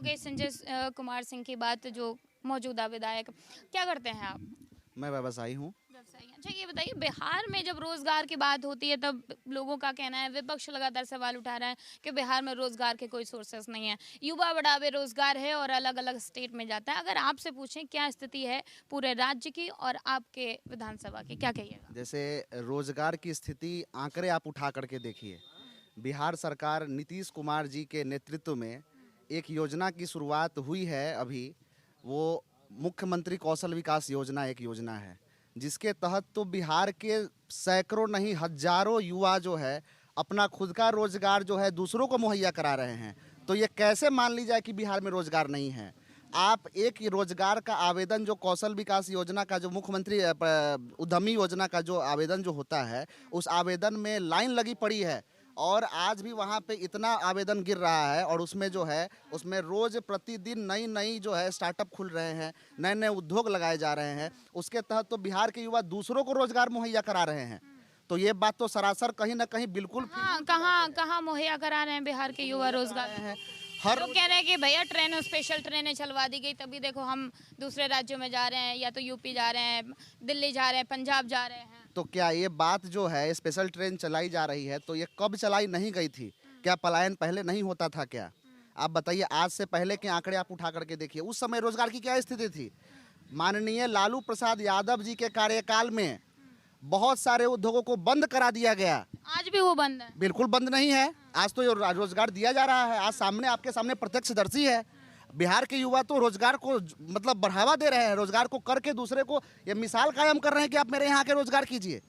हो गई संजय कुमार सिंह की बात, जो मौजूदा विधायक, क्या करते हैं आप? मैं व्यवसायी हूँ। व्यवसायी हैं। अच्छा, ये बताइए, बिहार में जब रोजगार की बात होती है तब लोगों का कहना है, विपक्ष लगातार सवाल उठा रहा है कि बिहार में रोजगार के कोई सोर्सेस नहीं है, युवा बड़ा बेरोजगार है और अलग अलग स्टेट में जाता है। अगर आपसे पूछें क्या स्थिति है पूरे राज्य की और आपके विधानसभा की, क्या कहिएगा? जैसे रोजगार की स्थिति आंकड़े आप उठा करके देखिए। बिहार सरकार नीतीश कुमार जी के नेतृत्व में एक योजना की शुरुआत हुई है अभी। वो मुख्यमंत्री कौशल विकास योजना एक योजना है, जिसके तहत तो बिहार के सैकड़ों नहीं हजारों युवा जो है अपना खुद का रोजगार जो है दूसरों को मुहैया करा रहे हैं। तो ये कैसे मान ली जाए कि बिहार में रोजगार नहीं है? आप एक रोजगार का आवेदन जो कौशल विकास योजना का जो मुख्यमंत्री उद्यमी योजना का जो आवेदन जो होता है, उस आवेदन में लाइन लगी पड़ी है और आज भी वहाँ पे इतना आवेदन गिर रहा है और उसमें जो है उसमें रोज प्रतिदिन नई नई जो है स्टार्टअप खुल रहे हैं, नए नए उद्योग लगाए जा रहे हैं। उसके तहत तो बिहार के युवा दूसरों को रोजगार मुहैया करा रहे हैं। तो ये बात तो सरासर कहीं ना कहीं बिल्कुल हाँ, कहाँ कहाँ मुहैया करा रहे हैं बिहार के युवा रोजगार? है। हर लोग कह रहे हैं कि भैया ट्रेन, स्पेशल ट्रेनें चलवा दी गई, तभी देखो हम दूसरे राज्यों में जा रहे हैं, या तो यूपी जा रहे हैं, दिल्ली जा रहे हैं, पंजाब जा रहे हैं। तो क्या ये बात जो है स्पेशल ट्रेन चलाई जा रही है, तो ये कब चलाई नहीं गई थी? क्या पलायन पहले नहीं होता था क्या? आप बताइए, आज से पहले के आंकड़े आप उठा करके देखिए, उस समय रोजगार की क्या स्थिति थी? माननीय लालू प्रसाद यादव जी के कार्यकाल में बहुत सारे उद्योगों को बंद करा दिया गया। आज भी वो बंद है? बिल्कुल बंद नहीं है। आज तो रोजगार दिया जा रहा है। आज सामने आपके सामने प्रत्यक्षदर्शी है। बिहार के युवा तो रोजगार को मतलब बढ़ावा दे रहे हैं, रोजगार को करके दूसरे को ये मिसाल कायम कर रहे हैं कि आप मेरे यहाँ के रोजगार कीजिए।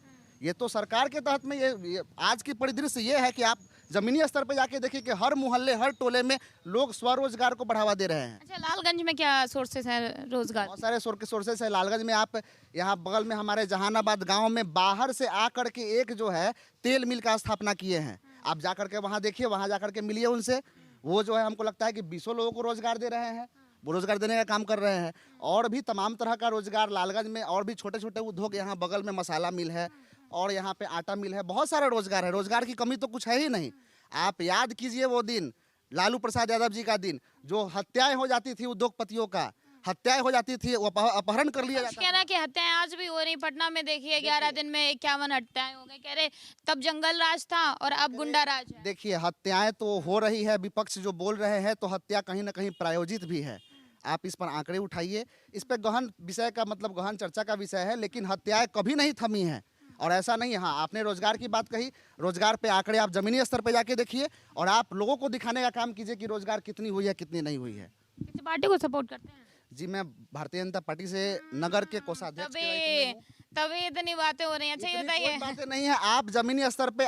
ये तो सरकार के तहत में ये आज की परिदृश्य ये है कि आप जमीनी स्तर पर जाके देखिए कि हर मोहल्ले हर टोले में लोग स्वरोजगार को बढ़ावा दे रहे हैं। अच्छा, लालगंज में क्या सोर्सेस है रोजगार? बहुत सारे सोर्सेस है लालगंज में। आप यहाँ बगल में हमारे जहानाबाद गांव में बाहर से आकर के एक जो है तेल मिल का स्थापना किए हैं। आप जाकर के वहाँ देखिए, वहाँ जाकर के मिलिए उनसे। वो जो है हमको लगता है कि 20 लोगों को रोजगार दे रहे हैं, वो रोजगार देने का काम कर रहे हैं। और भी तमाम तरह का रोजगार लालगंज में, और भी छोटे छोटे उद्योग यहाँ बगल में मसाला मिल है और यहाँ पे आटा मिल है। बहुत सारा रोजगार है, रोजगार की कमी तो कुछ है ही नहीं। आप याद कीजिए वो दिन, लालू प्रसाद यादव जी का दिन, जो हत्याएं हो जाती थी उद्योगपतियों का, हत्याएं हो जाती थी, अपहरण कर लिया जाता कह रहा कि हत्याएं आज भी हो रही। पटना में देखिए 11 दिन में 51 हत्याएं हो गई। कह रहे तब जंगल राज था और अब गुंडा राज है। देखिए, हत्याएं तो हो रही है, विपक्ष जो बोल रहे हैं, तो हत्या कहीं ना कहीं प्रायोजित भी है। आप इस पर आंकड़े उठाइए, इस पर गहन विषय का मतलब गहन चर्चा का विषय है, लेकिन हत्याएं कभी नहीं थमी हैं। और ऐसा नहीं है। हाँ, आपने रोजगार की बात कही, रोजगार पे आंकड़े आप जमीनी स्तर पे जाके देखिए और आप लोगों को दिखाने का काम कीजिए कि रोजगार कितनी हुई है कितनी नहीं हुई है। किसी पार्टी को सपोर्ट करते हैं? जी, मैं भारतीय जनता पार्टी से नगर के कोषाध्यक्ष के रूप में हूँ। तभी इतनी बातें हो रही हैं। अच्छा, ये इतनी बताइए, कोई बातें नहीं है। आप जमीनी स्तर पे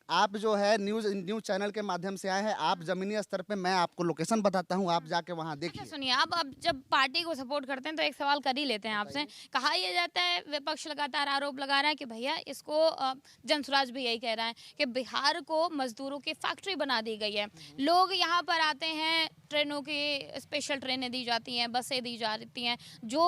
आप जो है न्यूज चैनल के माध्यम से आए हैं, आप जमीनी स्तर पे, मैं आपको लोकेशन बताता हूँ, आप जाके वहाँ देखिए। अच्छा सुनिए, आप अब जब पार्टी को सपोर्ट करते हैं तो एक सवाल कर ही लेते हैं आपसे। कहा यह जाता है, विपक्ष लगातार आरोप लगा रहा है कि भैया इसको, जनसुराज भी यही कह रहा है कि बिहार को मजदूरों की फैक्ट्री बना दी गई है। लोग यहाँ पर आते हैं, ट्रेनों की स्पेशल ट्रेनें दी जाती हैं, बसें दी जाती हैं। जो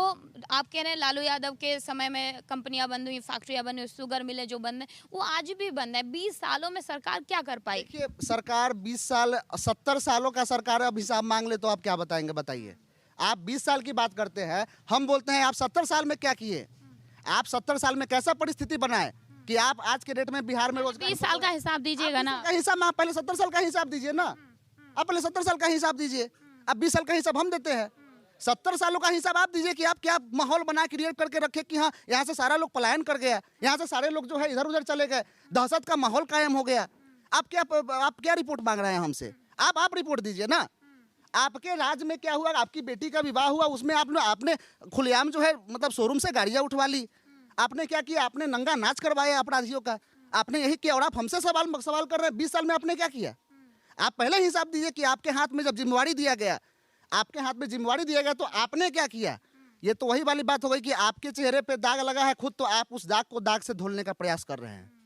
आप कह रहे हैं लालू यादव के समय में कंपनियां बंद हुई, फैक्ट्रियां बंद हुई, शुगर मिलें जो बंद है, वो आज भी बंद है। 20 सालों में सरकार क्या कर पाई? देखिए, सरकार 20 साल 70 सालों का सरकार अब हिसाब मांग ले तो आप क्या बताएंगे? बताइए। आप 20 साल की बात करते हैं, हम बोलते हैं आप 70 साल में क्या किए? आप 70 साल में कैसा परिस्थिति बनाए कि आप आज के डेट में बिहार में रोजगार? 20 साल का हिसाब दीजिएगा ना। हिसाब आप पहले 70 साल का हिसाब दीजिए ना। आप पहले 70 साल का हिसाब दीजिए। अब 20 साल का हिसाब हम देते हैं। 70 सालों का हिसाब आप दीजिए कि आप क्या माहौल बना क्रिएट करके रखे कि हाँ, यहाँ से सारा लोग पलायन कर गया, यहाँ से सारे लोग जो है इधर उधर चले गए, दहशत का माहौल कायम हो गया। आप क्या रिपोर्ट मांग रहे हैं हमसे? आप रिपोर्ट दीजिए ना। आपके राज्य में क्या हुआ? आपकी बेटी का विवाह हुआ, उसमें आपने खुलेआम जो है मतलब शोरूम से गाड़ियां उठवा ली। आपने क्या किया? आपने नंगा नाच करवाया अपराधियों का। आपने यही किया और आप हमसे सवाल कर रहे हैं 20 साल में आपने क्या किया? आप पहले हिसाब दीजिए कि आपके हाथ में जब जिम्मेवारी दिया गया, तो आपने क्या किया? ये तो वही वाली बात हो गई कि आपके चेहरे पे दाग लगा है खुद, तो आप उस दाग को दाग से धुलने का प्रयास कर रहे हैं।